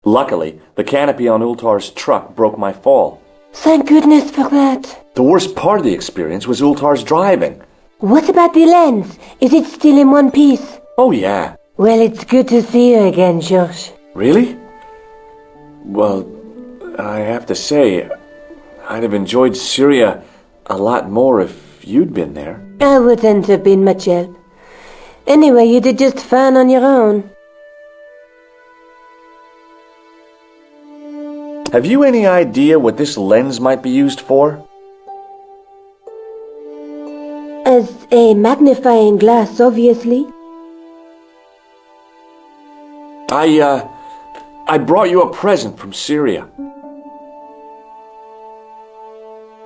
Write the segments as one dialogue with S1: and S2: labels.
S1: Luckily, the canopy on Ultar's truck broke my fall.
S2: Thank goodness for that.
S1: The worst part of the experience was Ultar's driving.
S2: What about the lens? Is it still in one piece?
S1: Oh yeah.
S2: Well, it's good to see you again, George.
S1: Really? Well, I have to say, I'd have enjoyed Syria a lot more if you'd been there.
S2: I wouldn't have been much help. Anyway, you did just fine on your own.
S1: Have you any idea what this lens might be used for?
S2: As a magnifying glass, obviously.
S1: I brought you a present from Syria.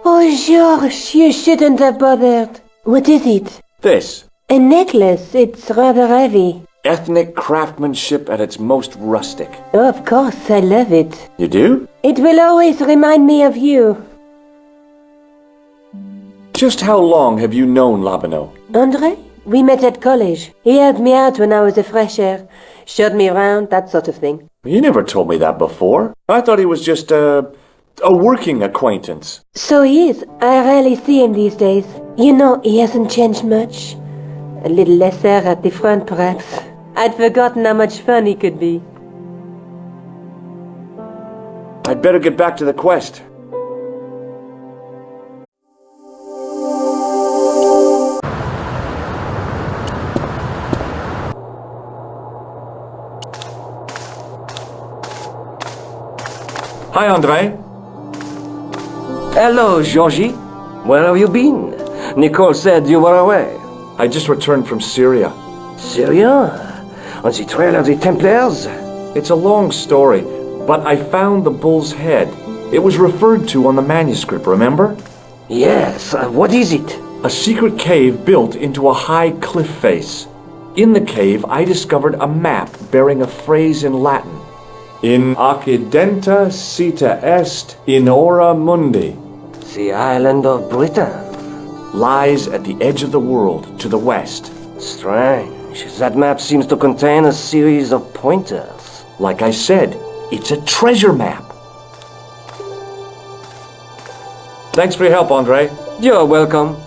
S2: Oh, George, you shouldn't have bothered. What is it?
S1: This.
S2: A necklace. It's rather heavy.
S1: Ethnic craftsmanship at its most rustic.
S2: Oh, of course, I love it.
S1: You do?
S2: It will always remind me of you.
S1: Just how long have you known Lobineau?
S2: André? We met at college. He helped me out when I was a fresher. Showed me around, that sort of thing.
S1: You never told me that before. I thought he was just a working acquaintance.
S2: So he is. I rarely see him these days. You know, he hasn't changed much. A little lesser at the front, perhaps. I'd forgotten how much fun he could be.
S1: I'd better get back to the quest. Hi, André.
S3: Hello, Georgie. Where have you been? Nicole said you were away.
S1: I just returned from Syria.
S3: Syria? On the trail of the Templars?
S1: It's a long story, but I found the bull's head. It was referred to on the manuscript, remember?
S3: Yes, what is it?
S1: A secret cave built into a high cliff face. In the cave, I discovered a map bearing a phrase in Latin. In accidenta cita est in ora mundi.
S3: The island of Britain.
S1: Lies at the edge of the world, to the west.
S3: Strange. That map seems to contain a series of pointers.
S1: Like I said, it's a treasure map. Thanks for your help, André.
S3: You're welcome.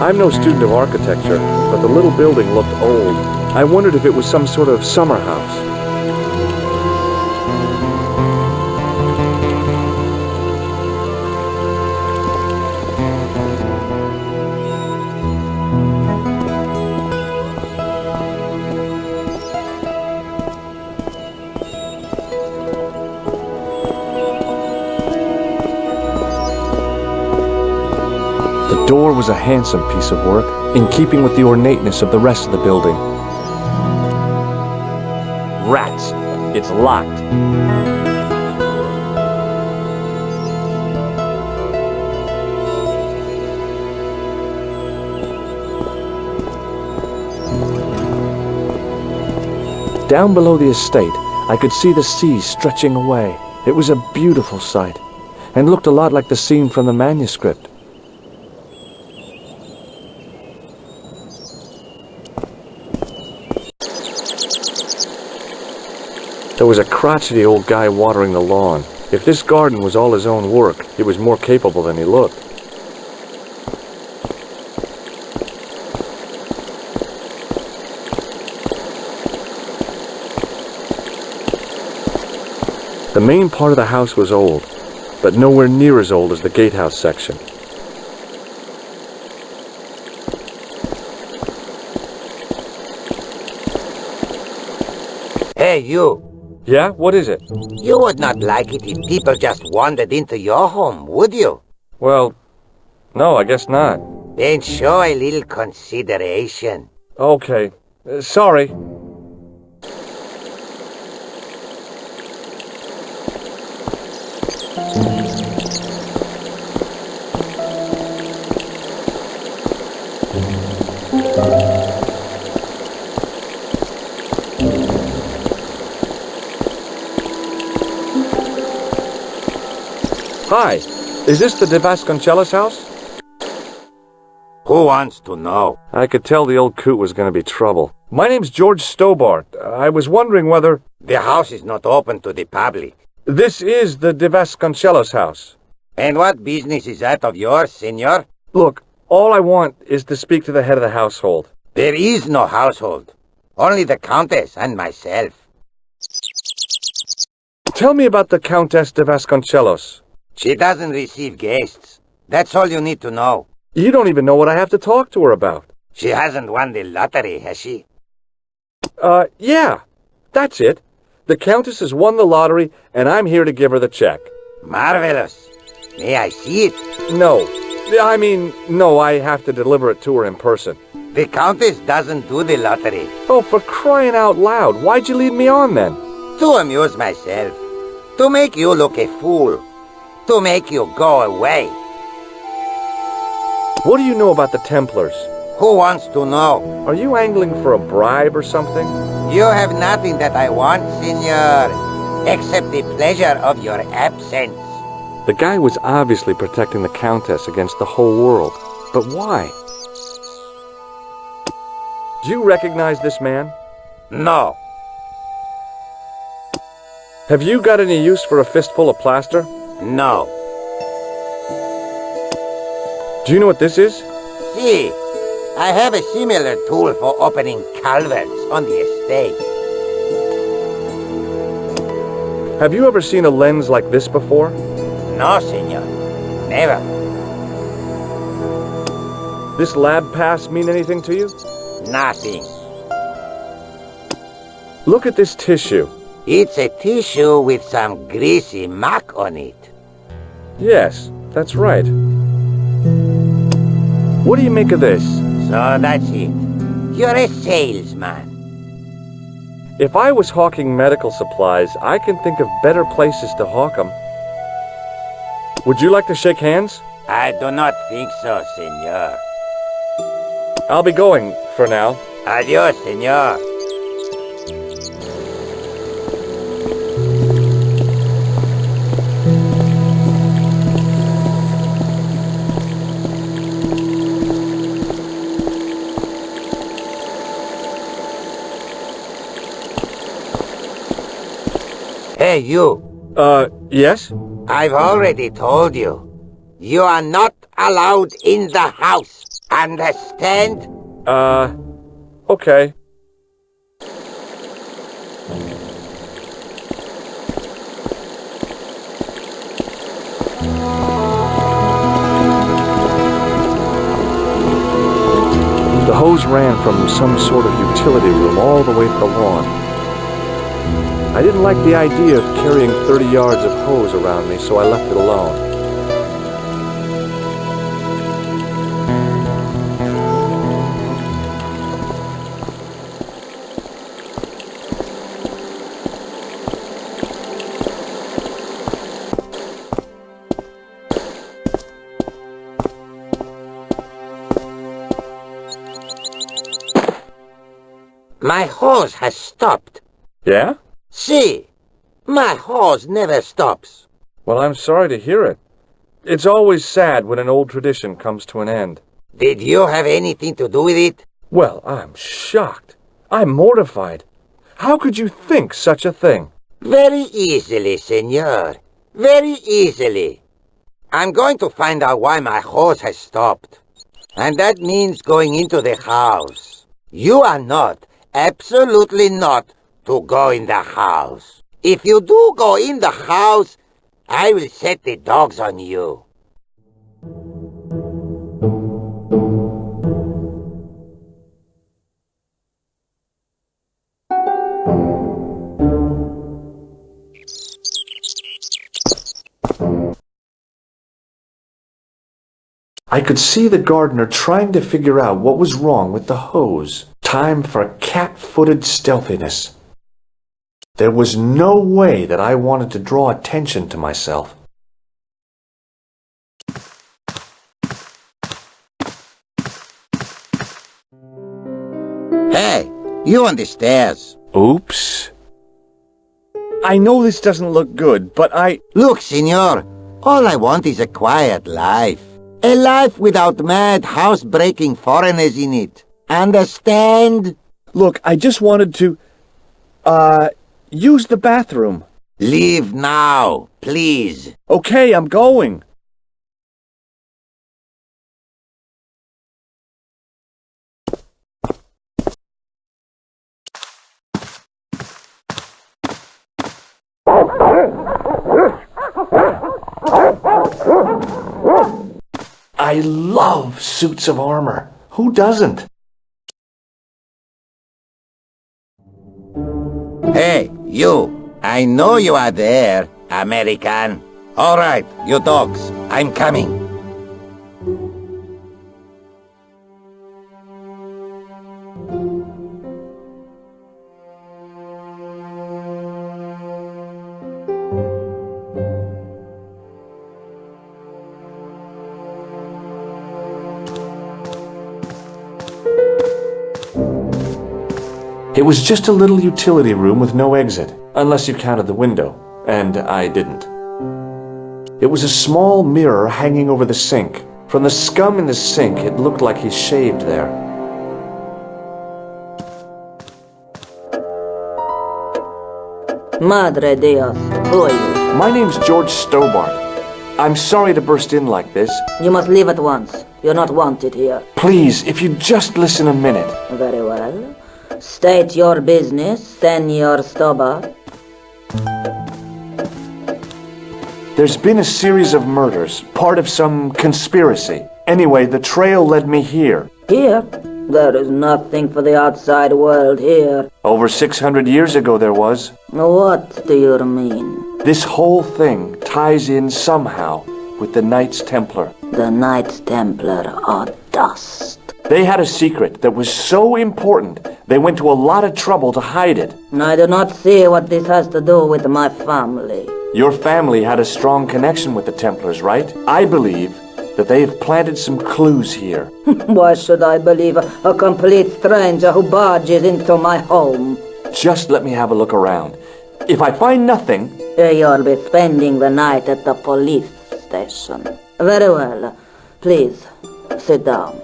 S1: I'm no student of architecture, but the little building looked old. I wondered if it was some sort of summer house. The door was a handsome piece of work, in keeping with the ornateness of the rest of the building. Rats! It's locked. Down below the estate, I could see the sea stretching away. It was a beautiful sight, and looked a lot like the scene from the manuscript. There was a crotchety old guy watering the lawn. If this garden was all his own work, he was more capable than he looked. The main part of the house was old, but nowhere near as old as the gatehouse section.
S4: Hey, you.
S1: Yeah? What is it?
S4: You would not like it if people just wandered into your home, would you?
S1: Well, no, I guess not.
S4: Then show a little consideration.
S1: Okay. Sorry. Hi, is this the de Vasconcellos house?
S4: Who wants to know?
S1: I could tell the old coot was going to be trouble. My name's George Stobbart. I was wondering whether...
S4: The house is not open to the public.
S1: This is the de Vasconcellos house.
S4: And what business is that of yours, senor?
S1: Look, all I want is to speak to the head of the household.
S4: There is no household. Only the Countess and myself.
S1: Tell me about the Countess de Vasconcellos.
S4: She doesn't receive guests. That's all you need to know.
S1: You don't even know what I have to talk to her about.
S4: She hasn't won the lottery, has she?
S1: Yeah. That's it. The Countess has won the lottery, and I'm here to give her the check.
S4: Marvelous. May I see it?
S1: No. No, I have to deliver it to her in person.
S4: The Countess doesn't do the lottery.
S1: Oh, for crying out loud, why'd you lead me on then?
S4: To amuse myself. To make you look a fool. To make you go away.
S1: What do you know about the Templars?
S4: Who wants to know?
S1: Are you angling for a bribe or something?
S4: You have nothing that I want, senor, except the pleasure of your absence.
S1: The guy was obviously protecting the Countess against the whole world. But why? Do you recognize this man?
S4: No.
S1: Have you got any use for a fistful of plaster?
S4: No.
S1: Do you know what this is?
S4: See, I have a similar tool for opening culverts on the estate.
S1: Have you ever seen a lens like this before?
S4: No, senor. Never.
S1: This lab pass mean anything to you?
S4: Nothing.
S1: Look at this tissue.
S4: It's a tissue with some greasy muck on it.
S1: Yes, that's right. What do you make of this?
S4: So that's it. You're a salesman.
S1: If I was hawking medical supplies, I can think of better places to hawk them. Would you like to shake hands?
S4: I do not think so, senor.
S1: I'll be going for now.
S4: Adios, senor. Hey, you.
S1: Yes?
S4: I've already told you. You are not allowed in the house. Understand?
S1: Okay. The hose ran from some sort of utility room all the way to the lawn. I didn't like the idea of carrying 30 yards of hose around me, so I left it alone.
S4: My hose has stopped.
S1: Yeah?
S4: See, my hose never stops.
S1: Well, I'm sorry to hear it. It's always sad when an old tradition comes to an end.
S4: Did you have anything to do with it?
S1: Well, I'm shocked. I'm mortified. How could you think such a thing?
S4: Very easily, senor. Very easily. I'm going to find out why my hose has stopped. And that means going into the house. You are not, absolutely not, to go in the house. If you do go in the house, I will set the dogs on you.
S1: I could see the gardener trying to figure out what was wrong with the hose. Time for cat-footed stealthiness. There was no way that I wanted to draw attention to myself.
S4: Hey, you on the stairs.
S1: Oops. I know this doesn't look good, but
S4: Look, senor, all I want is a quiet life. A life without mad, house-breaking foreigners in it. Understand?
S1: Look, I just wanted to, use the bathroom.
S4: Leave now, please.
S1: Okay, I'm going. I love suits of armor. Who doesn't?
S4: Hey, you. I know you are there, American. All right, you dogs. I'm coming.
S1: It was just a little utility room with no exit, unless you counted the window, and I didn't. It was a small mirror hanging over the sink. From the scum in the sink, it looked like he shaved there.
S2: Madre Dios, who are you?
S1: My name's George Stobbart. I'm sorry to burst in like this.
S2: You must leave at once. You're not wanted here.
S1: Please, if you'd just listen a minute.
S2: Very well. State your business, Senor Stobbart.
S1: There's been a series of murders, part of some conspiracy. Anyway, the trail led me here.
S2: Here? There is nothing for the outside world here.
S1: Over 600 years ago there was.
S2: What do you mean?
S1: This whole thing ties in somehow with the Knights Templar.
S2: The Knights Templar are dust.
S1: They had a secret that was so important, they went to a lot of trouble to hide it.
S2: I do not see what this has to do with my family.
S1: Your family had a strong connection with the Templars, right? I believe that they have planted some clues here.
S2: Why should I believe a complete stranger who barges into my home?
S1: Just let me have a look around. If I find nothing...
S2: You'll be spending the night at the police station. Very well. Please, sit down.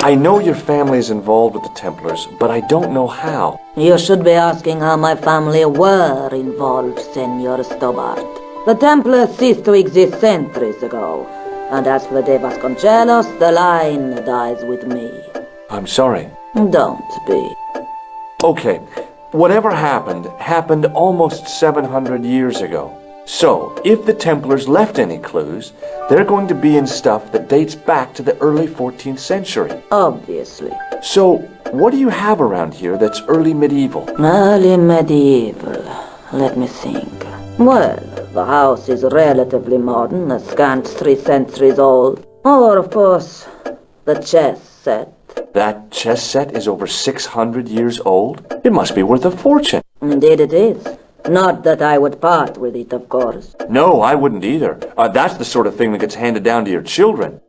S1: I know your family is involved with the Templars, but I don't know how.
S2: You should be asking how my family were involved, Senor Stobbart. The Templars ceased to exist centuries ago. And as for de Vasconcellos, the line dies with me.
S1: I'm sorry.
S2: Don't be.
S1: Okay, whatever happened almost 700 years ago. So, if the Templars left any clues, they're going to be in stuff that dates back to the early 14th century.
S2: Obviously.
S1: So, what do you have around here that's early medieval?
S2: Early medieval. Let me think. Well, the house is relatively modern, a scant 3 centuries old. Or, of course, the chess set.
S1: That chess set is over 600 years old? It must be worth a fortune.
S2: Indeed it is. Not that I would part with it, of course.
S1: No, I wouldn't either. That's the sort of thing that gets handed down to your children.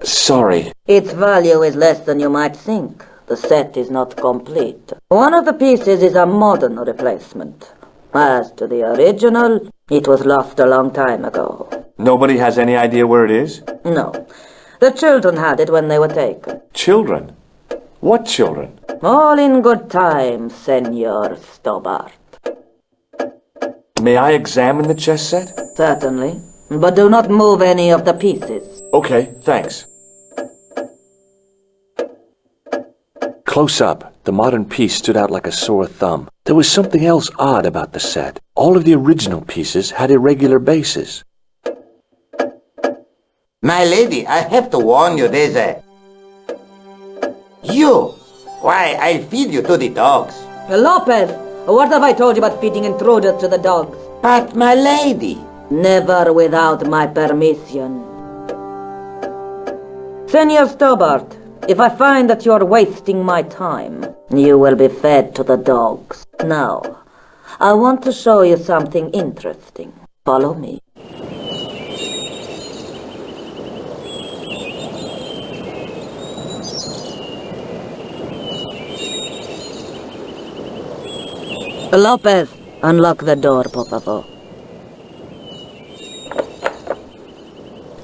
S1: Sorry.
S2: Its value is less than you might think. The set is not complete. One of the pieces is a modern replacement. As to the original, it was lost a long time ago.
S1: Nobody has any idea where it is?
S2: No. The children had it when they were taken.
S1: Children? What children?
S2: All in good time, Senor Stobbart.
S1: May I examine the chess set?
S2: Certainly. But do not move any of the pieces.
S1: Okay, thanks. Close up, the modern piece stood out like a sore thumb. There was something else odd about the set. All of the original pieces had irregular bases.
S4: My lady, I have to warn you, there's a... You! Why, I'll feed you to the dogs.
S2: Lopez, what have I told you about feeding intruders to the dogs?
S4: But, my lady,
S2: Never without my permission. Senor Stobbart, if I find that you're wasting my time, you will be fed to the dogs. Now, I want to show you something interesting. Follow me. Lopez, unlock the door, por favor.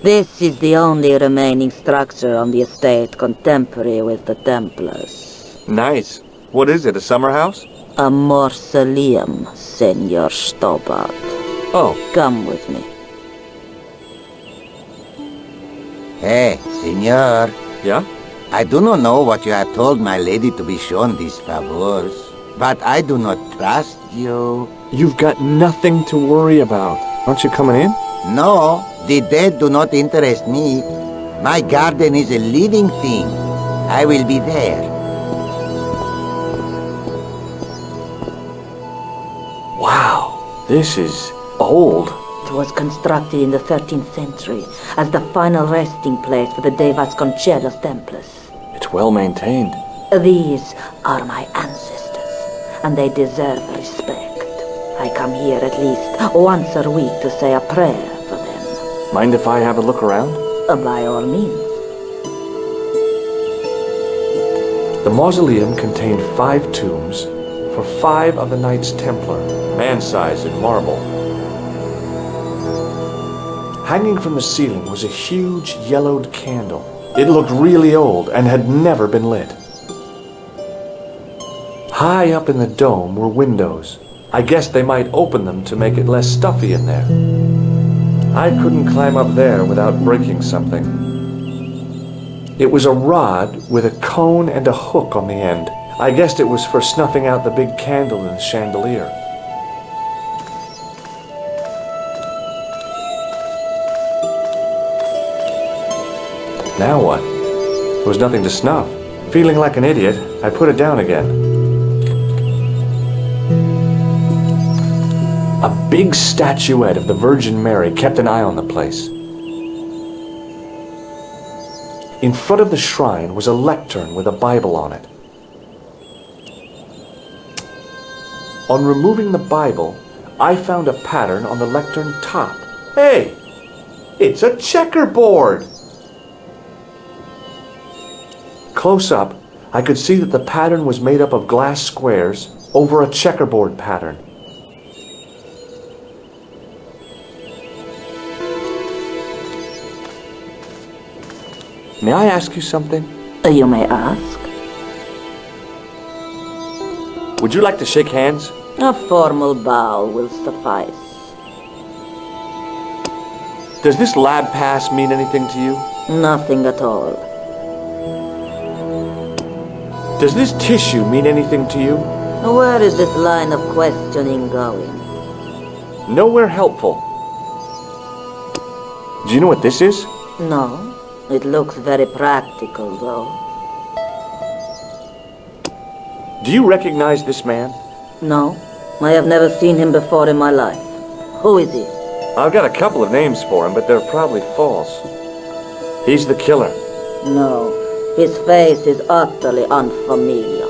S2: This is the only remaining structure on the estate contemporary with the Templars.
S1: Nice. What is it, a summer house?
S2: A mausoleum, Senor Stobbart.
S1: Oh.
S2: Come with me.
S4: Hey, senor.
S1: Yeah?
S4: I do not know what you have told my lady to be shown these favors, but I do not trust you.
S1: You've got nothing to worry about. Aren't you coming in?
S4: No, the dead do not interest me. My garden is a living thing. I will be there.
S1: Wow, this is old.
S2: It was constructed in the 13th century as the final resting place for the de Vasconcellos Templars.
S1: It's well maintained.
S2: These are my ancestors, and they deserve respect. I come here at least once a week to say a prayer for them.
S1: Mind if I have a look around?
S2: By all means.
S1: The mausoleum contained 5 tombs for 5 of the Knights Templar, man-size in marble. Hanging from the ceiling was a huge yellowed candle. It looked really old and had never been lit. High up in the dome were windows. I guess they might open them to make it less stuffy in there. I couldn't climb up there without breaking something. It was a rod with a cone and a hook on the end. I guessed it was for snuffing out the big candle in the chandelier. Now what? There was nothing to snuff. Feeling like an idiot, I put it down again. A big statuette of the Virgin Mary kept an eye on the place. In front of the shrine was a lectern with a Bible on it. On removing the Bible, I found a pattern on the lectern top. Hey! It's a checkerboard! Close up, I could see that the pattern was made up of glass squares over a checkerboard pattern. May I ask you something?
S2: You may ask.
S1: Would you like to shake hands?
S2: A formal bow will suffice.
S1: Does this lab pass mean anything to you?
S2: Nothing at all.
S1: Does this tissue mean anything to you?
S2: Where is this line of questioning going?
S1: Nowhere helpful. Do you know what this is?
S2: No. It looks very practical, though.
S1: Do you recognize this man?
S2: No. I have never seen him before in my life. Who is he?
S1: I've got a couple of names for him, but they're probably false. He's the killer.
S2: No. His face is utterly unfamiliar.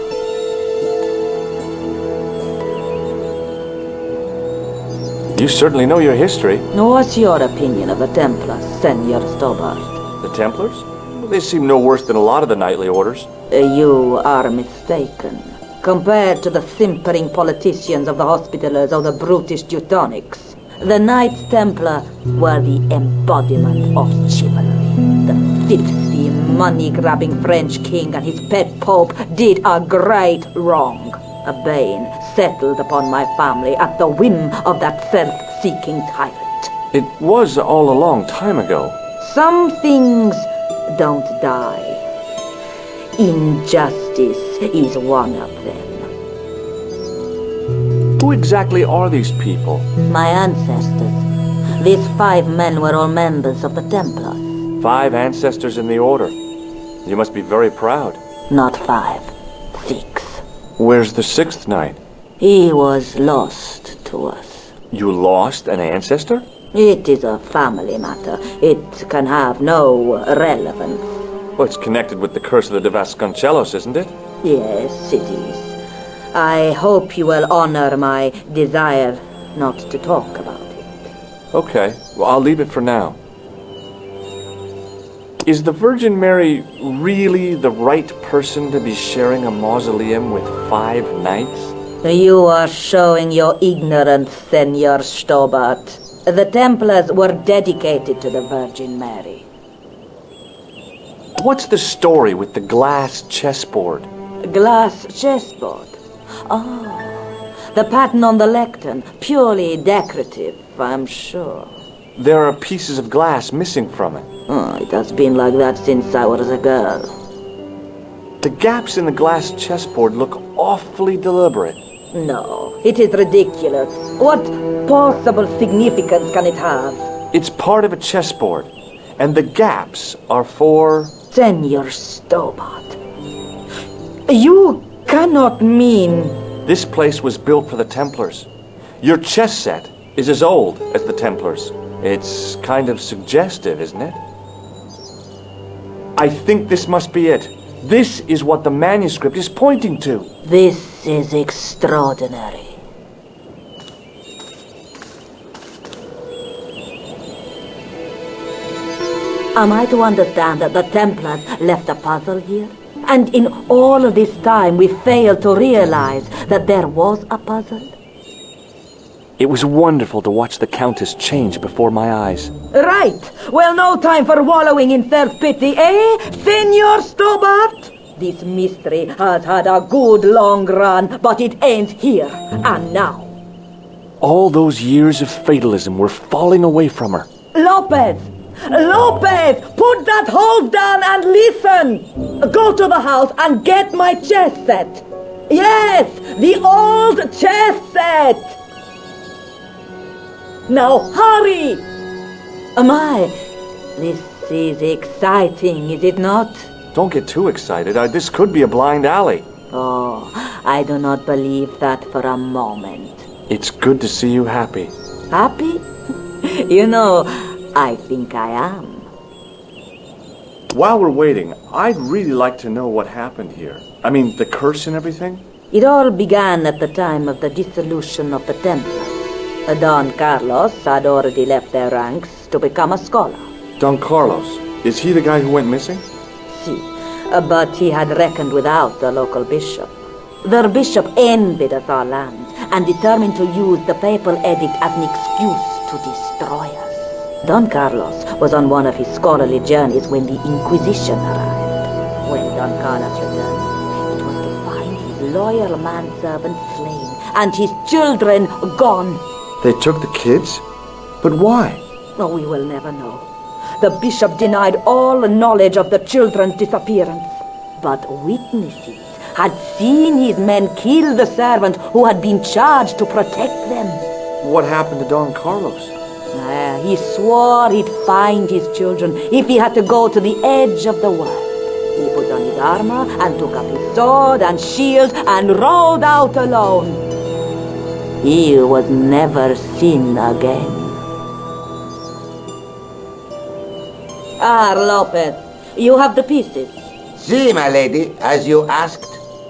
S1: You certainly know your history.
S2: What's your opinion of the Templars, Senor Stobbart?
S1: The Templars? Well, they seem no worse than a lot of the knightly orders.
S2: You are mistaken. Compared to the simpering politicians of the Hospitallers or the brutish Teutonics, the Knights Templar were the embodiment of chivalry. The filthy, money-grabbing French king and his pet pope did a great wrong. A bane settled upon my family at the whim of that self-seeking tyrant.
S1: It was all a long time ago.
S2: Some things don't die. Injustice is one of them.
S1: Who exactly are these people?
S2: My ancestors. These 5 men were all members of the Templars.
S1: 5 ancestors in the order. You must be very proud.
S2: Not 5. 6.
S1: Where's the 6th knight?
S2: He was lost to us.
S1: You lost an ancestor?
S2: It is a family matter. It can have no relevance.
S1: Well, it's connected with the curse of the de Vasconcellos, isn't it?
S2: Yes, it is. I hope you will honor my desire not to talk about it.
S1: Okay, well, I'll leave it for now. Is the Virgin Mary really the right person to be sharing a mausoleum with 5 knights?
S2: You are showing your ignorance, Senor Stobbart. The Templars were dedicated to the Virgin Mary.
S1: What's the story with the glass chessboard?
S2: Glass chessboard? Oh, the pattern on the lectern. Purely decorative, I'm sure.
S1: There are pieces of glass missing from it.
S2: Oh, it has been like that since I was a girl.
S1: The gaps in the glass chessboard look awfully deliberate.
S2: No, it is ridiculous. What possible significance can it have?
S1: It's part of a chessboard, and the gaps are for...
S2: Senor Stobbart, you cannot mean...
S1: This place was built for the Templars. Your chess set is as old as the Templars. It's kind of suggestive, isn't it? I think this must be it. This is what the manuscript is pointing to.
S2: This is extraordinary. Am I to understand that the Templars left a puzzle here? And in all of this time we failed to realize that there was a puzzle?
S1: It was wonderful to watch the Countess change before my eyes.
S2: Right! Well, no time for wallowing in self-pity, eh, Senor Stobbart? This mystery has had a good long run, but it ends here and now.
S1: All those years of fatalism were falling away from her.
S2: Lopez! Lopez! Put that hose down and listen! Go to the house and get my chess set. Yes, the old chess set! Now hurry! My, this is exciting, is it not?
S1: Don't get too excited. This could be a blind alley.
S2: Oh, I do not believe that for a moment.
S1: It's good to see you happy.
S2: Happy? You know, I think I am.
S1: While we're waiting, I'd really like to know what happened here. I mean, the curse and everything?
S2: It all began at the time of the dissolution of the Templars. Don Carlos had already left their ranks to become a scholar.
S1: Don Carlos, is he the guy who went missing?
S2: See, but he had reckoned without the local bishop. Their bishop envied us our land and determined to use the papal edict as an excuse to destroy us. Don Carlos was on one of his scholarly journeys when the Inquisition arrived. When Don Carlos returned, it was to find his loyal manservant slain and his children gone.
S1: They took the kids? But why?
S2: Oh, we will never know. The bishop denied all knowledge of the children's disappearance. But witnesses had seen his men kill the servant who had been charged to protect them.
S1: What happened to Don Carlos?
S2: He swore he'd find his children if he had to go to the edge of the world. He put on his armor and took up his sword and shield and rode out alone. He was never seen again. Ah, Lopez, you have the pieces.
S4: Si, my lady, as you asked.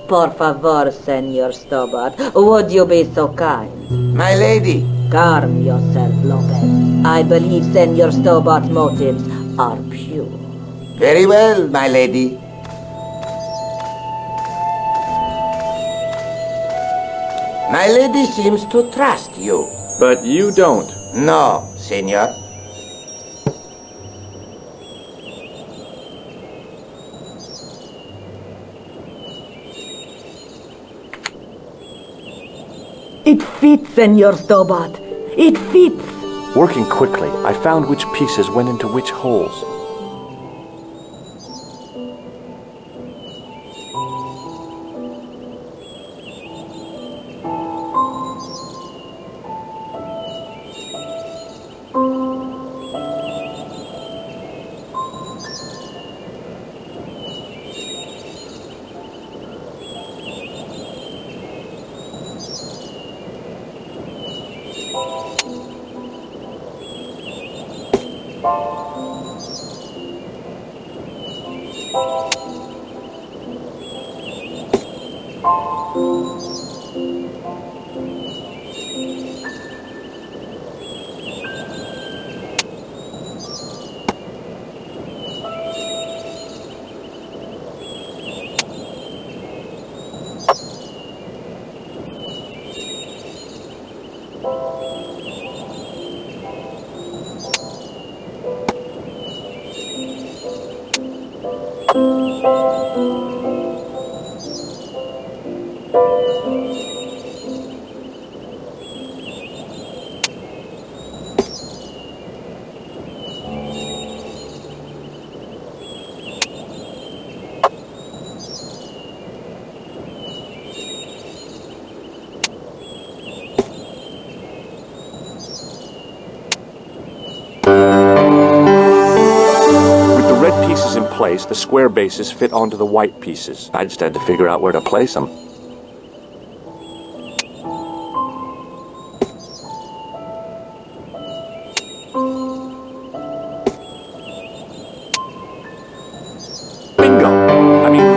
S2: Por favor, Senor Stobbart, would you be so kind?
S4: My lady.
S2: Calm yourself, Lopez. I believe Senor Stobbart's motives are pure.
S4: Very well, my lady. My lady seems to trust you.
S1: But you don't.
S4: No, senor.
S2: It fits, Senor Stobbart. It fits.
S1: Working quickly, I found which pieces went into which holes. place, the square bases fit onto the white pieces. I just had to figure out where to place them. Bingo! I mean,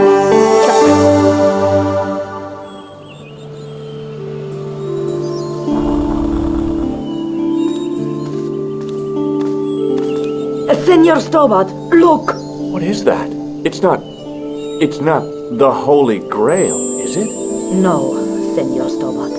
S2: Senor Stobbart, look!
S1: what is that? It's not the Holy Grail, is it?
S2: No, Senor Stobbart.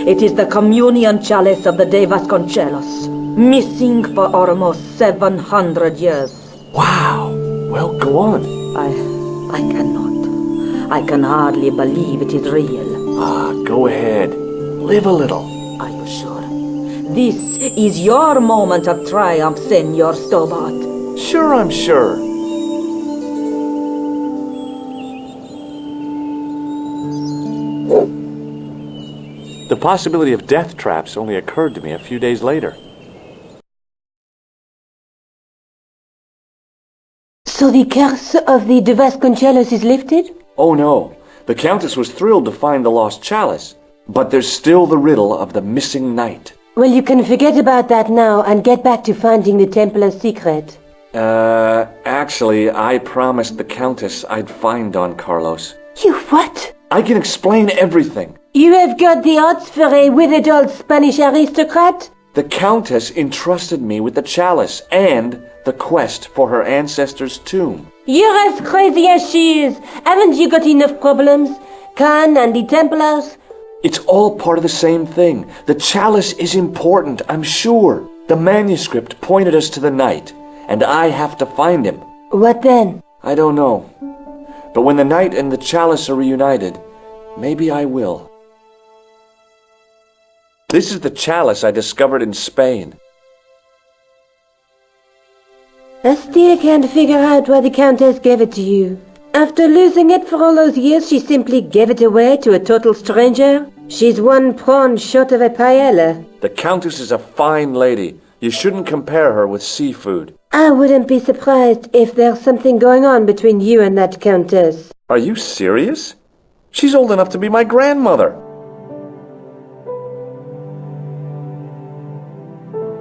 S2: It is the communion chalice of the de Vasconcellos, missing for almost 700 years.
S1: Wow! Well, go on.
S2: I cannot. I can hardly believe it is real.
S1: Go ahead. Live a little.
S2: Are you sure? This is your moment of triumph, Senor Stobbart.
S1: Sure, I'm sure. The possibility of death traps only occurred to me a few days later.
S5: So the curse of the de Vasconcellos is lifted?
S1: Oh no, the Countess was thrilled to find the lost chalice, but there's still the riddle of the missing knight.
S5: Well, you can forget about that now and get back to finding the Templar's secret.
S1: Actually, I promised the Countess I'd find Don Carlos.
S5: You what?
S1: I can explain everything.
S5: You have got the odds for a withered old Spanish aristocrat?
S1: The Countess entrusted me with the chalice and the quest for her ancestor's tomb.
S5: You're as crazy as she is. Haven't you got enough problems? Khan and the Templars?
S1: It's all part of the same thing. The chalice is important, I'm sure. The manuscript pointed us to the knight, and I have to find him.
S5: What then?
S1: I don't know. But when the knight and the chalice are reunited, maybe I will. This is the chalice I discovered in Spain.
S5: I still can't figure out why the Countess gave it to you. After losing it for all those years, she simply gave it away to a total stranger? She's one prawn short of a paella.
S1: The Countess is a fine lady. You shouldn't compare her with seafood.
S5: I wouldn't be surprised if there's something going on between you and that Countess.
S1: Are you serious? She's old enough to be my grandmother.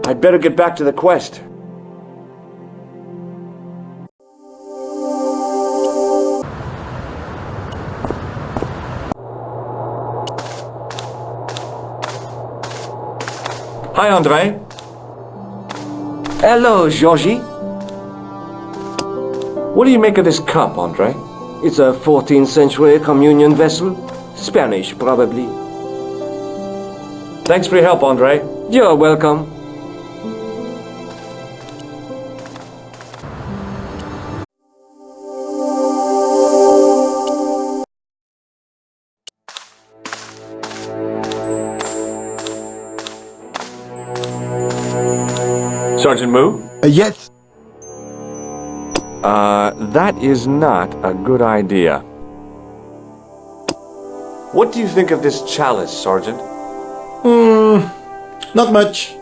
S1: I'd better get back to the quest. Hi, Andre.
S3: Hello, Georgie.
S1: What do you make of this cup, Andre?
S3: It's a 14th century communion vessel. Spanish, probably.
S1: Thanks for your help, Andre.
S3: You're welcome.
S1: Sergeant Moo?
S6: Yes.
S1: That is not a good idea. What do you think of this chalice, Sergeant?
S6: Not much.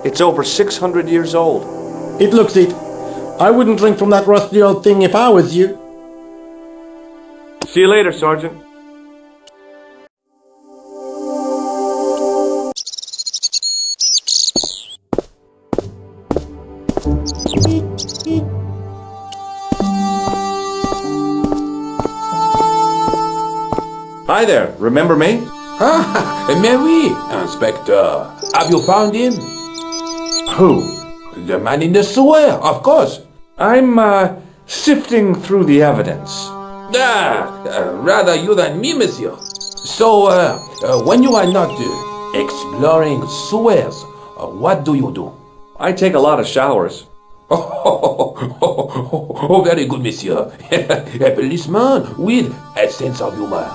S1: It's over 600 years old.
S6: It looks it. I wouldn't drink from that rusty old thing if I was you.
S1: See you later, Sergeant. Hi there, remember me?
S7: Ah, Mary, Inspector. Have you found him?
S1: Who?
S7: The man in the sewer, of course.
S1: I'm, sifting through the evidence.
S7: Rather you than me, monsieur. So, when you are not exploring sewers, what do you do?
S1: I take a lot of showers.
S7: Oh, very good, monsieur. A policeman with a sense of humor.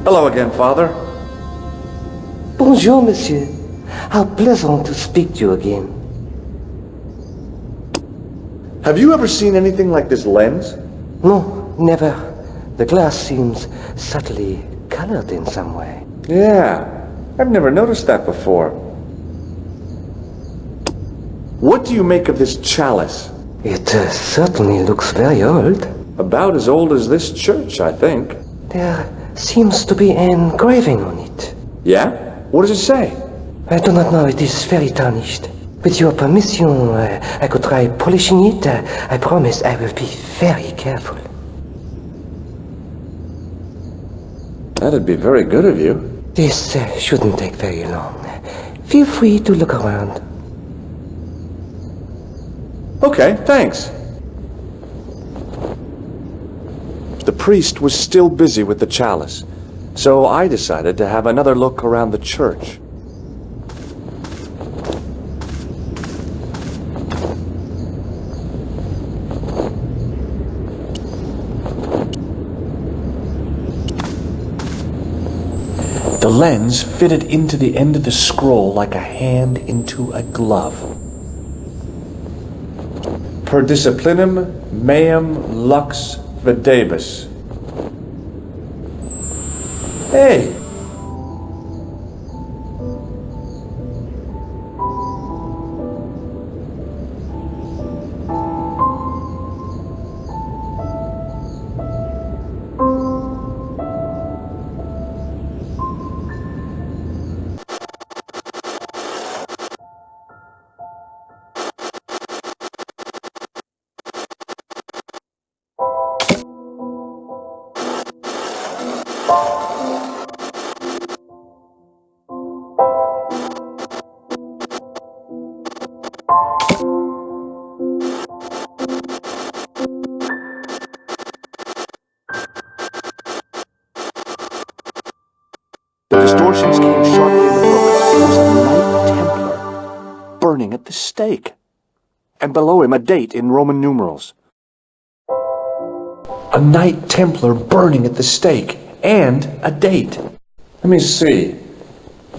S1: Hello again, Father.
S3: Bonjour, monsieur. How pleasant to speak to you again.
S1: Have you ever seen anything like this lens?
S3: No, never. The glass seems subtly colored in some way.
S1: Yeah, I've never noticed that before. What do you make of this chalice?
S3: It certainly looks very old.
S1: About as old as this church, I think.
S3: There seems to be an engraving on it.
S1: Yeah? What does it say?
S3: I do not know, it is very tarnished. With your permission, I could try polishing it. I promise I will be very careful.
S1: That'd be very good of you.
S3: This shouldn't take very long. Feel free to look around.
S1: Okay, thanks. The priest was still busy with the chalice, so I decided to have another look around the church. The lens fitted into the end of the scroll like a hand into a glove. Per disciplinum meum lux videbus. Hey! The distortions came sharply in the book. It was a Knight Templar, burning at the stake. And below him a date in Roman numerals. A Knight Templar burning at the stake, and a date. Let me see.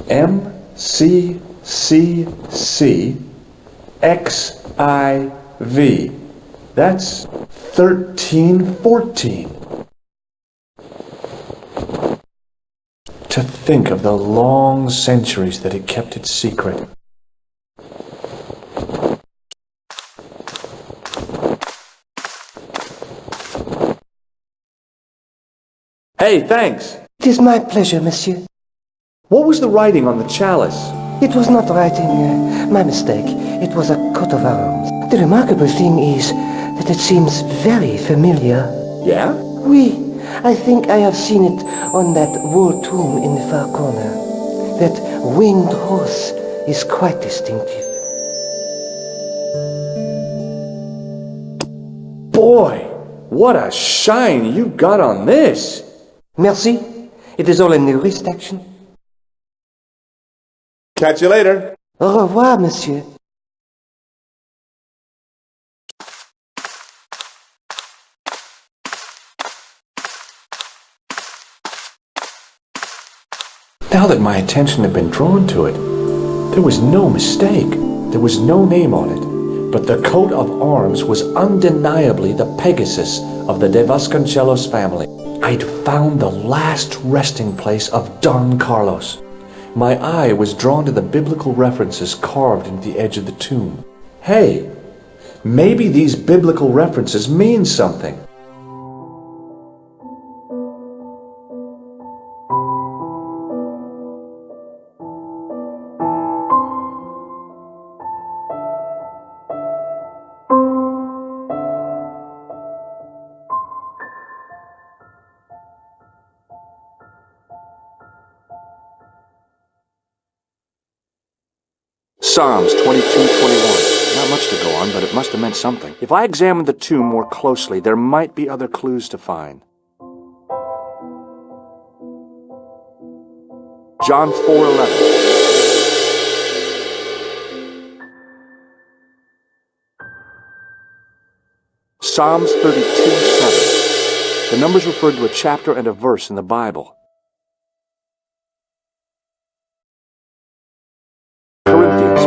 S1: MCCCXIV. That's 1314. To think of the long centuries that it kept its secret. Hey, thanks.
S3: It is my pleasure, monsieur.
S1: What was the writing on the chalice?
S3: It was not writing, my mistake. It was a coat of arms. The remarkable thing is that it seems very familiar.
S1: Yeah?
S3: Oui, I think I have seen it on that wall tomb in the far corner. That winged horse is quite distinctive.
S1: Boy, what a shine you got on this.
S3: Merci. It is all in the wrist action.
S1: Catch you later.
S3: Au revoir, monsieur.
S1: Now that my attention had been drawn to it, there was no mistake. There was no name on it, but the coat of arms was undeniably the Pegasus of the de Vasconcellos family. I'd found the last resting place of Don Carlos. My eye was drawn to the biblical references carved into the edge of the tomb. Hey, maybe these biblical references mean something. Psalms 22:21. Not much to go on, but it must have meant something. If I examined the tomb more closely, there might be other clues to find. John 4:11. Psalms 32:7. The numbers referred to a chapter and a verse in the Bible.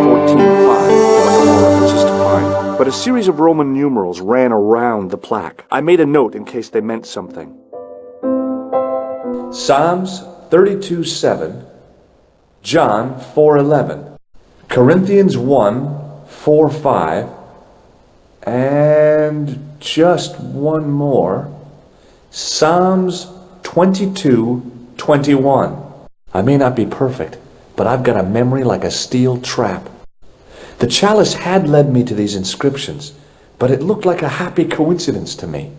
S1: 14.5. There were no more references to find, but a series of Roman numerals ran around the plaque. I made a note in case they meant something. Psalms 32:7, John 4:11, Corinthians 1:4-5, and just one more, Psalms 22:21. I may not be perfect, but I've got a memory like a steel trap. The chalice had led me to these inscriptions, but it looked like a happy coincidence to me.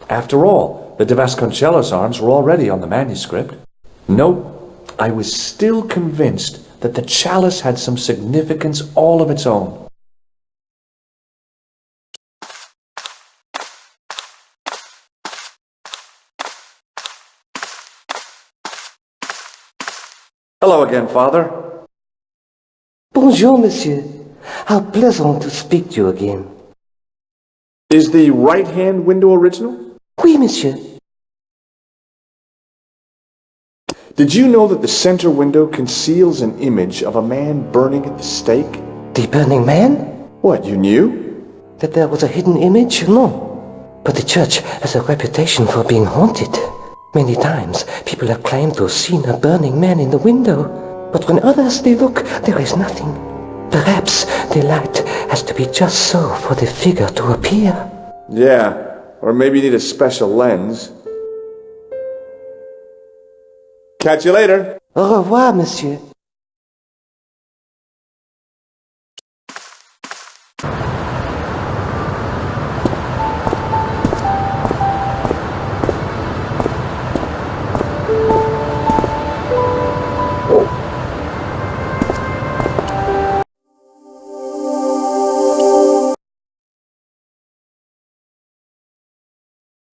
S1: After all, the de Vasconcellos arms were already on the manuscript. Nope, I was still convinced that the chalice had some significance all of its own. Hello again, Father.
S3: Bonjour, monsieur. How pleasant to speak to you again.
S1: Is the right-hand window original?
S3: Oui, monsieur.
S1: Did you know that the center window conceals an image of a man burning at the stake?
S3: The burning man?
S1: What, you knew?
S3: That there was a hidden image? No. But the church has a reputation for being haunted. Many times, people have claimed to have seen a burning man in the window. But when others they look, there is nothing. Perhaps the light has to be just so for the figure to appear.
S1: Yeah, or maybe you need a special lens. Catch you later.
S3: Au revoir, monsieur.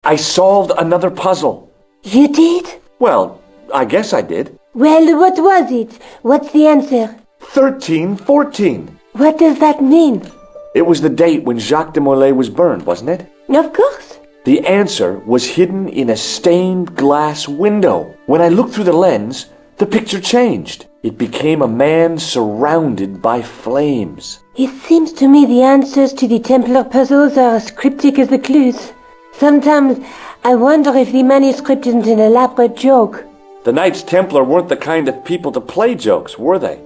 S1: I solved another puzzle.
S5: You did?
S1: Well, I guess I did.
S5: Well, what was it? What's the answer?
S1: 1314.
S5: What does that mean?
S1: It was the date when Jacques de Molay was burned, wasn't it?
S5: Of course.
S1: The answer was hidden in a stained glass window. When I looked through the lens, the picture changed. It became a man surrounded by flames.
S5: It seems to me the answers to the Templar puzzles are as cryptic as the clues. Sometimes I wonder if the manuscript isn't an elaborate joke.
S1: The Knights Templar weren't the kind of people to play jokes, were they?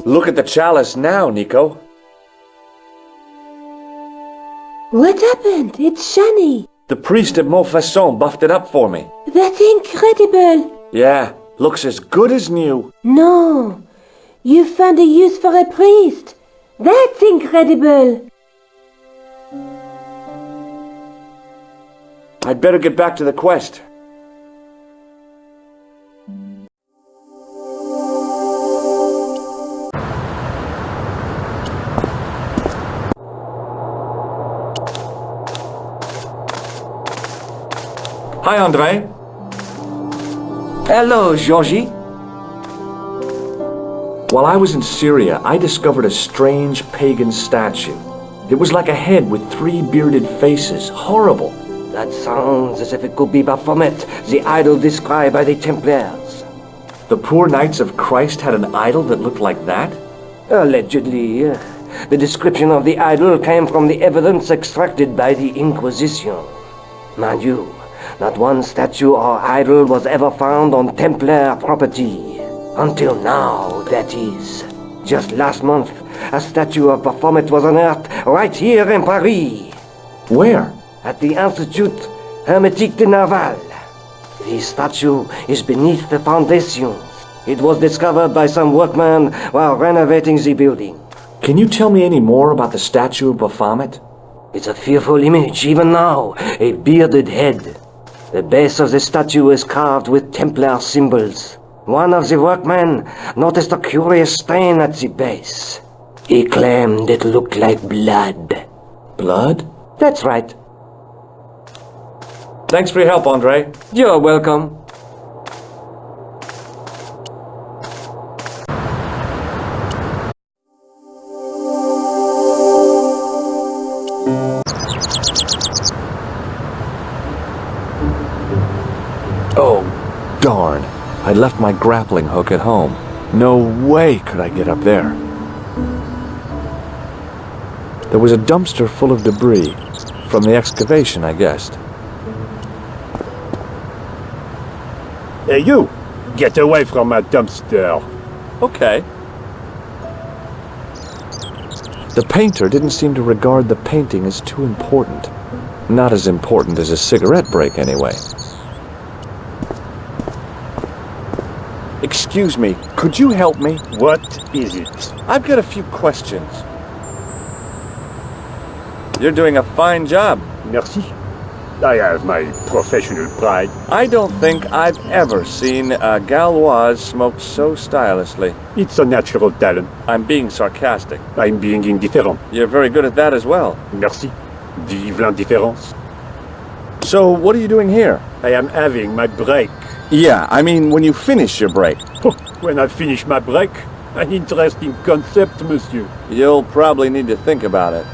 S1: Look at the chalice now, Nico.
S5: What happened? It's shiny.
S1: The priest at Montfaucon buffed it up for me.
S5: That's incredible.
S1: Yeah, looks as good as new.
S5: No, you found a use for a priest. That's incredible.
S1: I'd better get back to the quest. Hi, André.
S3: Hello, Georgie.
S1: While I was in Syria, I discovered a strange pagan statue. It was like a head with 3 bearded faces. Horrible.
S3: That sounds as if it could be Baphomet, the idol described by the Templars.
S1: The poor Knights of Christ had an idol that looked like that?
S3: Allegedly. The description of the idol came from the evidence extracted by the Inquisition. Mind you, not one statue or idol was ever found on Templar property. Until now, that is. Just last month, a statue of Baphomet was unearthed right here in Paris.
S1: Where?
S3: At the Institut Hermétique de Naval. The statue is beneath the foundations. It was discovered by some workmen while renovating the building.
S1: Can you tell me any more about the statue of Baphomet?
S3: It's a fearful image, even now. A bearded head. The base of the statue is carved with Templar symbols. One of the workmen noticed a curious stain at the base. He claimed it looked like blood.
S1: Blood?
S3: That's right.
S1: Thanks for your help, André.
S3: You're welcome.
S1: Oh, darn. I left my grappling hook at home. No way could I get up there. There was a dumpster full of debris. From the excavation, I guessed.
S8: Hey, you! Get away from my dumpster.
S1: Okay. The painter didn't seem to regard the painting as too important. Not as important as a cigarette break, anyway. Excuse me, could you help me?
S8: What is it?
S1: I've got a few questions. You're doing a fine job.
S8: Merci. I have my professional pride.
S1: I don't think I've ever seen a Gauloise smoke so stylishly.
S8: It's a natural talent.
S1: I'm being sarcastic.
S8: I'm being indifferent.
S1: You're very good at that as well.
S8: Merci. Vive l'indifférence.
S1: So, what are you doing here?
S8: I am having my break.
S1: Yeah, I mean when you finish your break.
S8: When I finish my break, an interesting concept, monsieur.
S1: You'll probably need to think about it.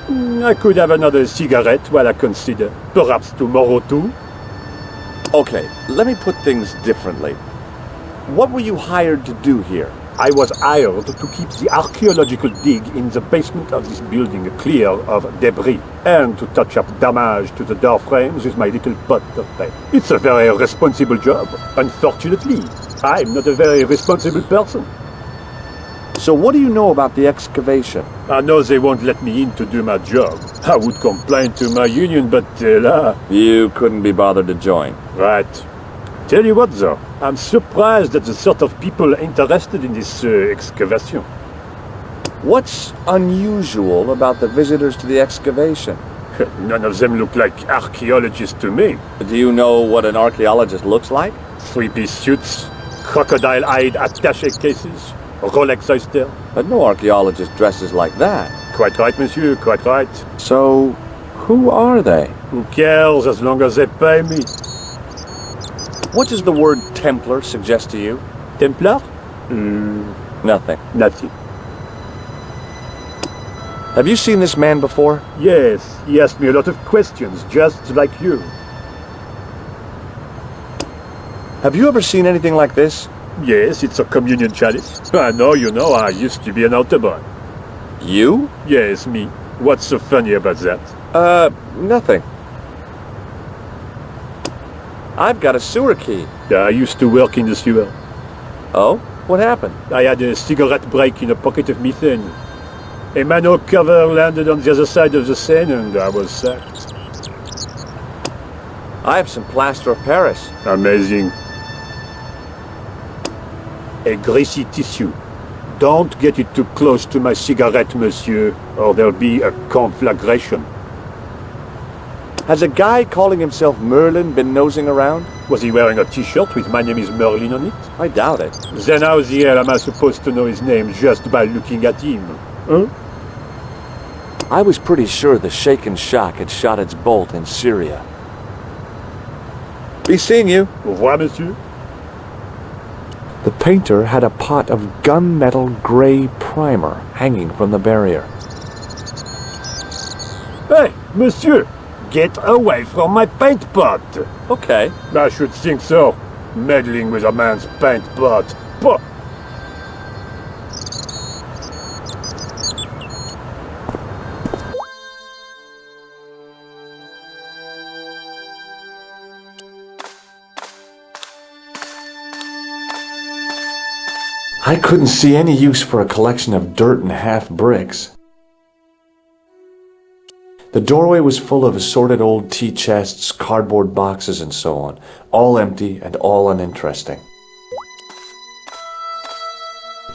S8: I could have another cigarette while I consider. Perhaps tomorrow too.
S1: Okay, let me put things differently. What were you hired to do here?
S8: I was hired to keep the archaeological dig in the basement of this building clear of debris, and to touch up damage to the door frames with my little pot of paint. It's a very responsible job. Unfortunately, I'm not a very responsible person.
S1: So what do you know about the excavation?
S8: I know they won't let me in to do my job. I would complain to my union, but
S1: You couldn't be bothered to join.
S8: Right. Tell you what, though, I'm surprised at the sort of people interested in this excavation.
S1: What's unusual about the visitors to the excavation?
S8: None of them look like archaeologists to me.
S1: Do you know what an archaeologist looks like?
S8: Three-piece suits, crocodile-eyed attaché cases, Rolex oyster.
S1: But no archaeologist dresses like that.
S8: Quite right, monsieur, quite right.
S1: So, who are they?
S8: Who cares as long as they pay me?
S1: What does the word Templar suggest to you?
S8: Templar?
S1: Nothing.
S8: Nothing.
S1: Have you seen this man before?
S8: Yes, he asked me a lot of questions, just like you.
S1: Have you ever seen anything like this?
S8: Yes, it's a communion chalice. I know, you know, I used to be an altar boy.
S1: You?
S8: Yes, me. What's so funny about that?
S1: Nothing. I've got a sewer key.
S8: I used to work in the sewer.
S1: Oh? What happened?
S8: I had a cigarette break in a pocket of methane. A manhole cover landed on the other side of the Seine and I was sacked.
S1: I have some plaster of Paris.
S8: Amazing. A greasy tissue. Don't get it too close to my cigarette, monsieur, or there'll be a conflagration.
S1: Has a guy calling himself Merlin been nosing around?
S8: Was he wearing a t-shirt with "My name is Merlin" on it?
S1: I doubt it.
S8: Then how the hell am I supposed to know his name just by looking at him? Huh?
S1: I was pretty sure the shaken shock had shot its bolt in Syria. Be seeing you.
S8: Au revoir, monsieur.
S1: The painter had a pot of gunmetal gray primer hanging from the barrier.
S8: Hey, monsieur! Get away from my paint pot!
S1: Okay.
S8: I should think so. Meddling with a man's paint pot. Pah!
S1: I couldn't see any use for a collection of dirt and half bricks. The doorway was full of assorted old tea chests, cardboard boxes, and so on, all empty and all uninteresting.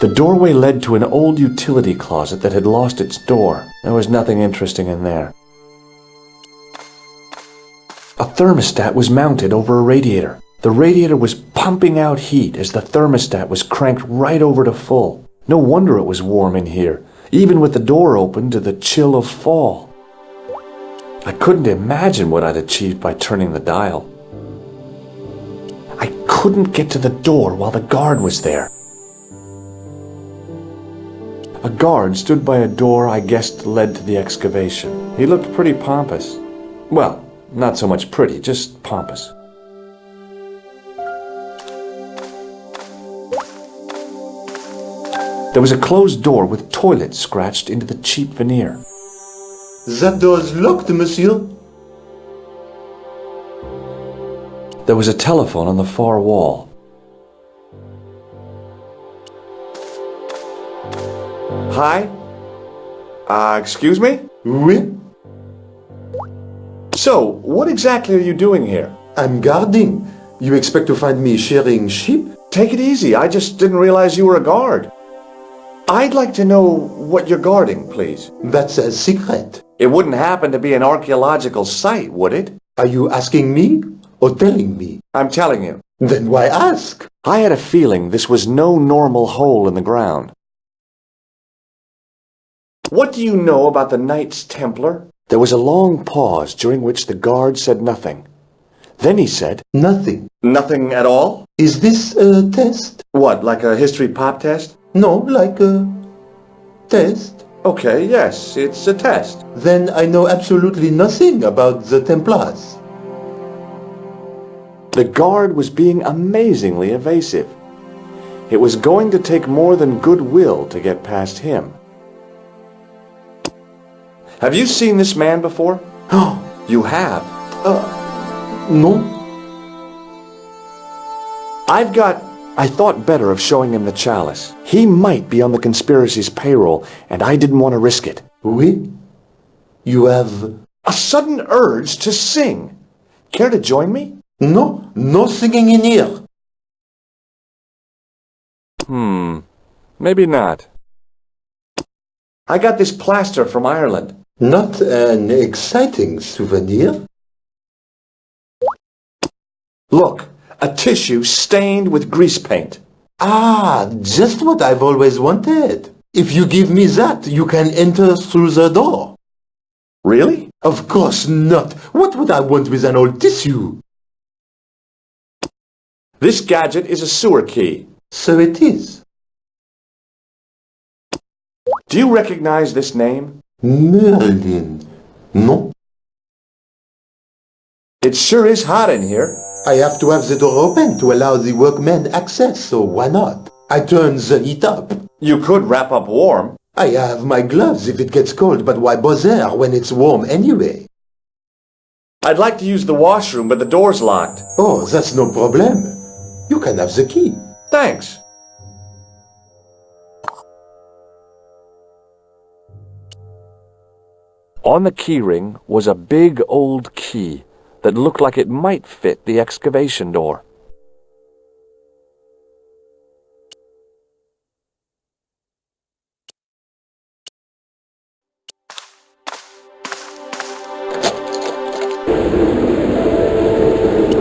S1: The doorway led to an old utility closet that had lost its door. There was nothing interesting in there. A thermostat was mounted over a radiator. The radiator was pumping out heat as the thermostat was cranked right over to full. No wonder it was warm in here, even with the door open to the chill of fall. I couldn't imagine what I'd achieved by turning the dial. I couldn't get to the door while the guard was there. A guard stood by a door I guessed led to the excavation. He looked pretty pompous. Well, not so much pretty, just pompous. There was a closed door with toilet scratched into the cheap veneer.
S9: That door's locked, monsieur.
S1: There was a telephone on the far wall. Hi? Excuse me?
S9: Oui?
S1: So, what exactly are you doing here?
S9: I'm guarding. You expect to find me shearing sheep?
S1: Take it easy, I just didn't realize you were a guard. I'd like to know what you're guarding, please.
S9: That's a secret.
S1: It wouldn't happen to be an archaeological site, would it?
S9: Are you asking me or telling me?
S1: I'm telling you.
S9: Then why ask?
S1: I had a feeling this was no normal hole in the ground. What do you know about the Knights Templar? There was a long pause during which the guard said nothing. Then he said,
S9: Nothing.
S1: Nothing at all?
S9: Is this a test?
S1: What, like a history pop test?
S9: No, like a test.
S1: Okay, yes, it's a test.
S9: Then I know absolutely nothing about the Templars.
S1: The guard was being amazingly evasive. It was going to take more than goodwill to get past him. Have you seen this man before?
S9: Oh,
S1: You have?
S9: no.
S1: I thought better of showing him the chalice. He might be on the conspiracy's payroll, and I didn't want to risk it.
S9: Oui? You have...
S1: A sudden urge to sing. Care to join me?
S9: No, no singing in here.
S1: Maybe not. I got this plaster from Ireland.
S9: Not an exciting souvenir.
S1: Look, a tissue stained with grease paint.
S9: Ah, just what I've always wanted. If you give me that, you can enter through the door.
S1: Really?
S9: Of course not. What would I want with an old tissue?
S1: This gadget is a sewer key.
S9: So it is.
S1: Do you recognize this name?
S9: Merlin. No?
S1: It sure is hot in here.
S9: I have to have the door open to allow the workmen access, so why not? I turn the heat up.
S1: You could wrap up warm.
S9: I have my gloves if it gets cold, but why bother when it's warm anyway?
S1: I'd like to use the washroom, but the door's locked.
S9: Oh, that's no problem. You can have the key.
S1: Thanks. On the keyring was a big old key that looked like it might fit the excavation door.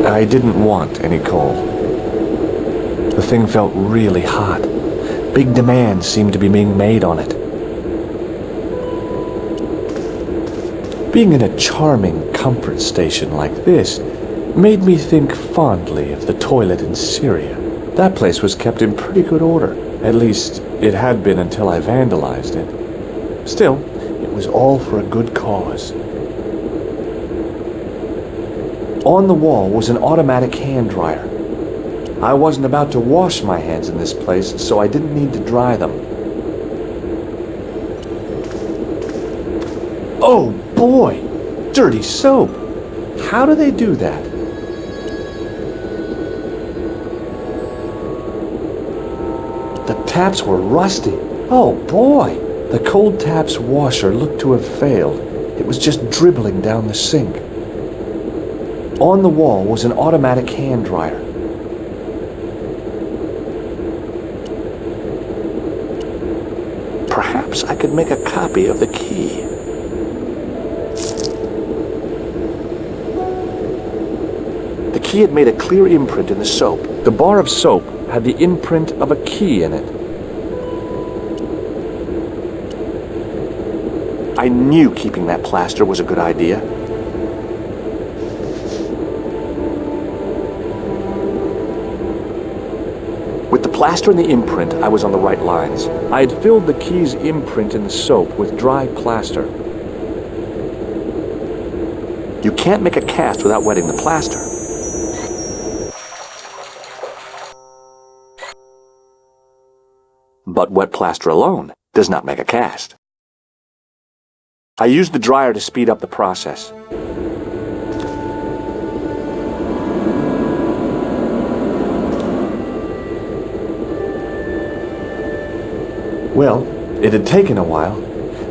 S1: I didn't want any coal. The thing felt really hot. Big demands seemed to be being made on it. Being in a charming comfort station like this made me think fondly of the toilet in Syria. That place was kept in pretty good order. At least, it had been until I vandalized it. Still, it was all for a good cause. On the wall was an automatic hand dryer. I wasn't about to wash my hands in this place, so I didn't need to dry them. Oh boy! Dirty soap! How do they do that? The taps were rusty. Oh boy! The cold taps washer looked to have failed. It was just dribbling down the sink. On the wall was an automatic hand dryer. Perhaps I could make a copy of the key. The key had made a clear imprint in the soap. The bar of soap had the imprint of a key in it. I knew keeping that plaster was a good idea. With the plaster and the imprint, I was on the right lines. I had filled the key's imprint in the soap with dry plaster. You can't make a cast without wetting the plaster. but wet plaster alone does not make a cast. I used the dryer to speed up the process. Well, it had taken a while,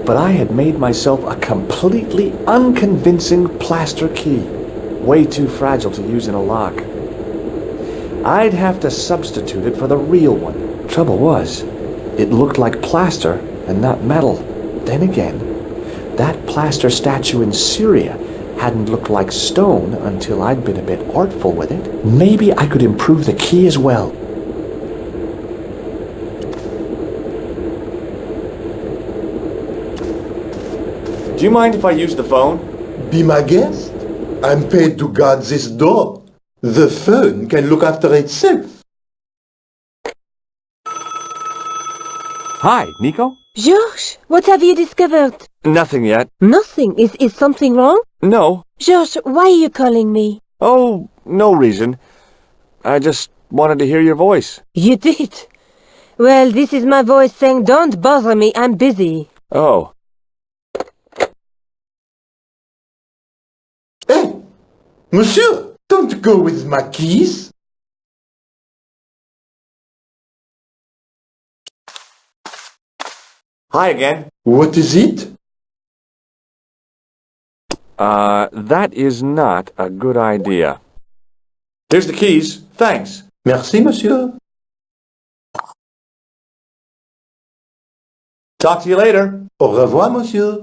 S1: but I had made myself a completely unconvincing plaster key, way too fragile to use in a lock. I'd have to substitute it for the real one. Trouble was, it looked like plaster and not metal. Then again, that plaster statue in Syria hadn't looked like stone until I'd been a bit artful with it. Maybe I could improve the key as well. Do you mind if I use the phone?
S9: Be my guest. I'm paid to guard this door. The phone can look after itself.
S1: Hi, Nico?
S5: Georges, what have you discovered?
S1: Nothing yet.
S5: Nothing. Is something wrong?
S1: No.
S5: Georges, why are you calling me?
S1: Oh, no reason. I just wanted to hear your voice.
S5: You did? Well, this is my voice saying, don't bother me, I'm busy.
S1: Oh.
S9: Hey, monsieur, don't go with my keys.
S1: Hi again.
S9: What is it?
S1: That is not a good idea. Here's the keys. Thanks.
S9: Merci, monsieur.
S1: Talk to you later.
S9: Au revoir, monsieur.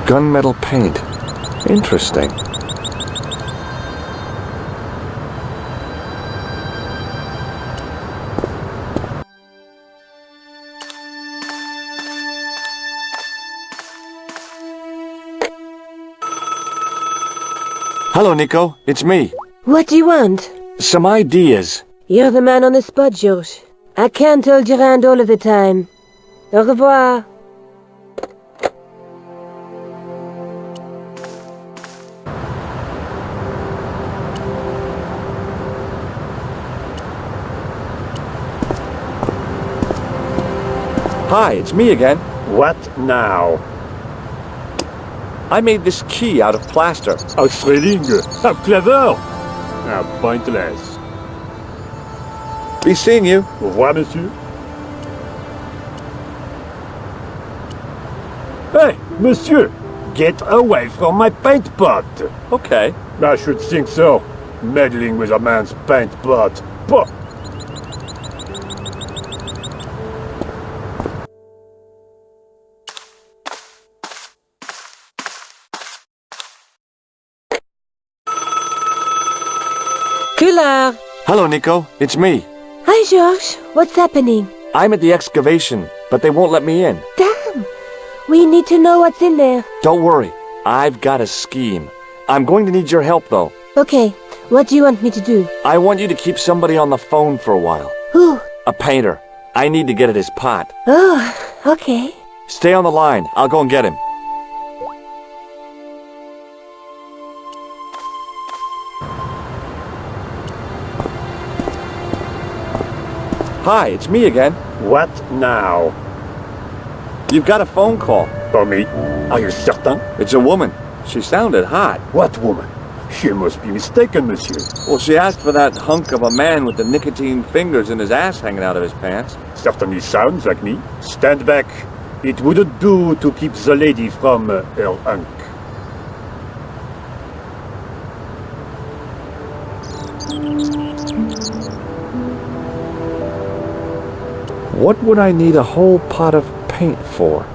S1: Gunmetal paint. Interesting. Hello, Nico. It's me.
S5: What do you want?
S1: Some ideas.
S5: You're the man on the spot, Georges. I can't hold your hand all of the time. Au revoir.
S1: Hi, it's me again.
S8: What now?
S1: I made this key out of plaster.
S8: Australing? How clever! How pointless.
S1: Be seeing you.
S8: Au revoir, monsieur. Hey, monsieur! Get away from my paint pot!
S1: Okay.
S8: I should think so. Meddling with a man's paint pot. Pah!
S5: Coulard.
S1: Hello, Nico. It's me.
S5: Hi, Georges. What's happening?
S1: I'm at the excavation, but they won't let me in.
S5: Damn! We need to know what's in there.
S1: Don't worry. I've got a scheme. I'm going to need your help, though.
S5: Okay, what do you want me to do?
S1: I want you to keep somebody on the phone for a while.
S5: Who?
S1: A painter. I need to get at his pot.
S5: Oh, okay.
S1: Stay on the line. I'll go and get him. Hi, it's me again.
S8: What now?
S1: You've got a phone call.
S8: For me? Are you certain?
S1: It's a woman. She sounded hot.
S8: What woman? She must be mistaken, monsieur.
S1: Well, she asked for that hunk of a man with the nicotine fingers and his ass hanging out of his pants.
S8: Certainly sounds like me. Stand back. It wouldn't do to keep the lady from her hunk.
S1: What would I need a whole pot of paint for?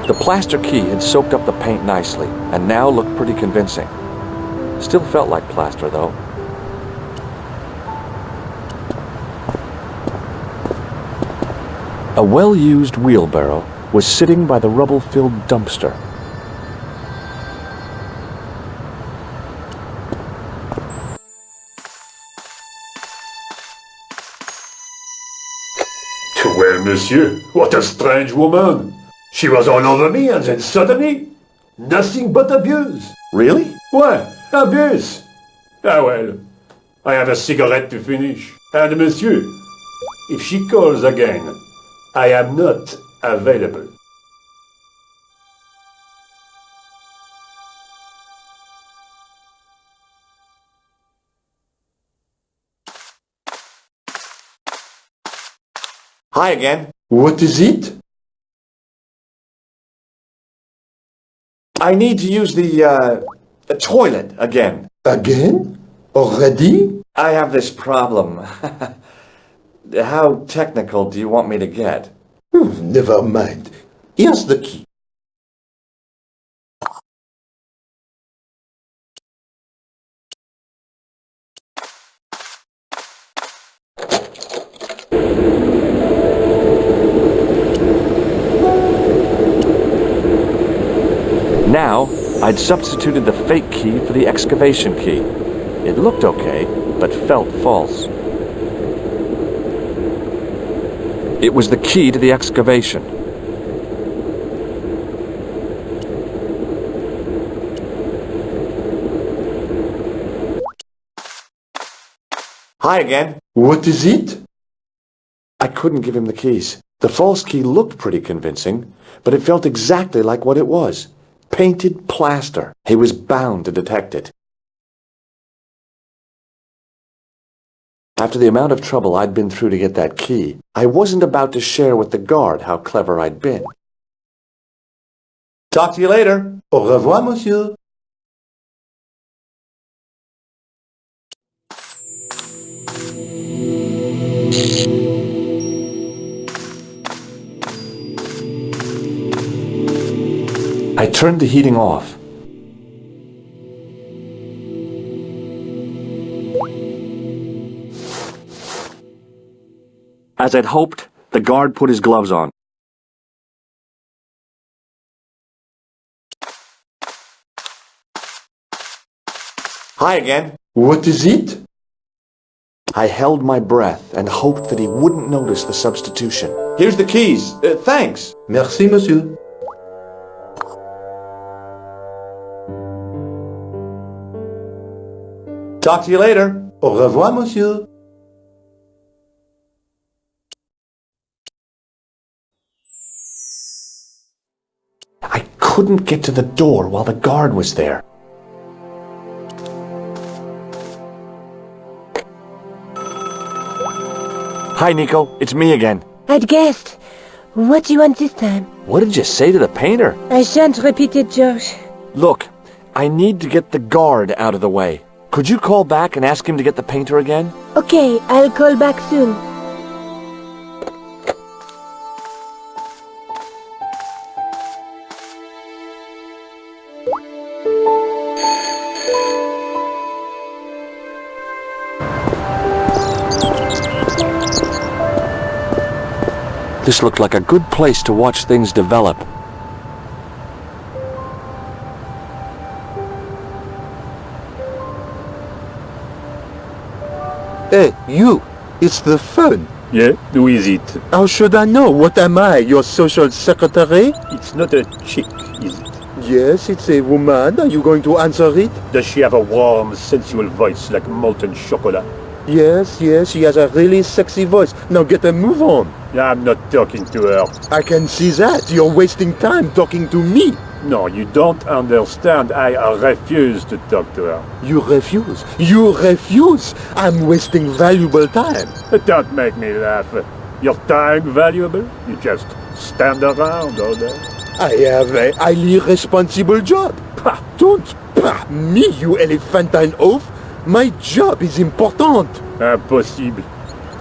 S1: The plaster key had soaked up the paint nicely, and now looked pretty convincing. Still felt like plaster, though. A well-used wheelbarrow was sitting by the rubble-filled dumpster.
S8: Well, monsieur, what a strange woman. She was all over me and then suddenly, nothing but abuse.
S1: Really?
S8: What? Abuse? Ah well, I have a cigarette to finish. And monsieur, if she calls again, I am not available.
S1: Hi again.
S9: What is it?
S1: I need to use the toilet again.
S9: Again? Already?
S1: I have this problem. How technical do you want me to get?
S9: Never mind. Here's the key.
S1: Now, I'd substituted the fake key for the excavation key. It looked okay, but felt false. It was the key to the excavation. Hi again.
S9: What is it?
S1: I couldn't give him the keys. The false key looked pretty convincing, but it felt exactly like what it was. Painted plaster. He was bound to detect it. After the amount of trouble I'd been through to get that key, I wasn't about to share with the guard how clever I'd been. Talk to you later.
S9: Au revoir, monsieur.
S1: I turned the heating off. As I'd hoped, the guard put his gloves on. Hi again.
S9: What is it?
S1: I held my breath and hoped that he wouldn't notice the substitution. Here's the keys. Thanks.
S9: Merci, monsieur.
S1: Talk to you later.
S9: Au revoir, monsieur.
S1: I couldn't get to the door while the guard was there. Hi, Nico. It's me again.
S5: I'd guessed. What do you want this time?
S1: What did you say to the painter?
S5: I shan't repeat it, Josh.
S1: Look, I need to get the guard out of the way. Could you call back and ask him to get the painter again?
S5: Okay, I'll call back soon.
S1: This looked like a good place to watch things develop.
S9: Hey, you! It's the fun!
S8: Yeah, who is it?
S9: How should I know? What am I, your social secretary?
S8: It's not a chick, is it?
S9: Yes, it's a woman. Are you going to answer it?
S8: Does she have a warm, sensual voice like molten chocolate?
S9: Yes, she has a really sexy voice. Now get a move on.
S8: I'm not talking to her.
S9: I can see that. You're wasting time talking to me.
S8: No, you don't understand. I refuse to talk to her.
S9: You refuse? You refuse? I'm wasting valuable time.
S8: Don't make me laugh. Your time valuable? You just stand around all day.
S9: I have a highly responsible job. Pah, don't pah me, you elephantine oaf. My job is important.
S8: Impossible.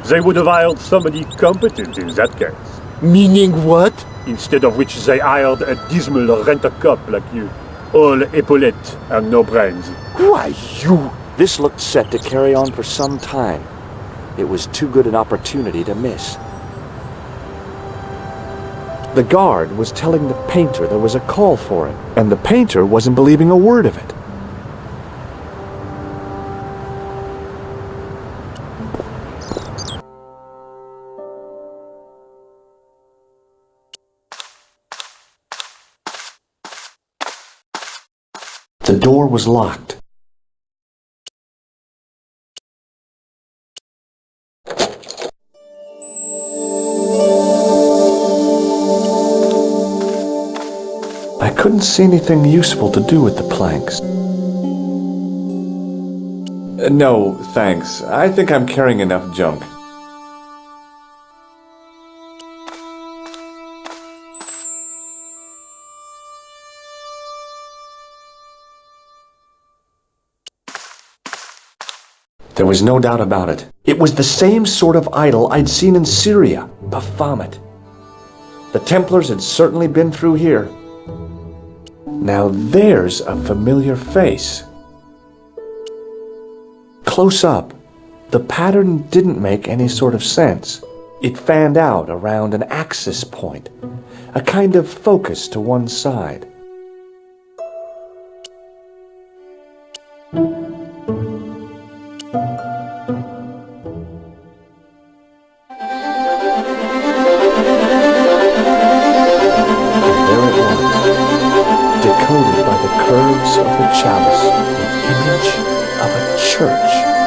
S8: They would have hired somebody competent in that case.
S9: Meaning what?
S8: Instead of which they hired a dismal rent-a-cop like you. All epaulettes and no brains.
S9: Why, you...
S1: This looked set to carry on for some time. It was too good an opportunity to miss. The guard was telling the painter there was a call for him, and the painter wasn't believing a word of it. The door was locked. I couldn't see anything useful to do with the planks. No, thanks. I think I'm carrying enough junk. There was no doubt about it. It was the same sort of idol I'd seen in Syria, Baphomet. The Templars had certainly been through here. Now there's a familiar face. Close up, the pattern didn't make any sort of sense. It fanned out around an axis point, a kind of focus to one side. Decoded by the curves of the chalice, the image of a church.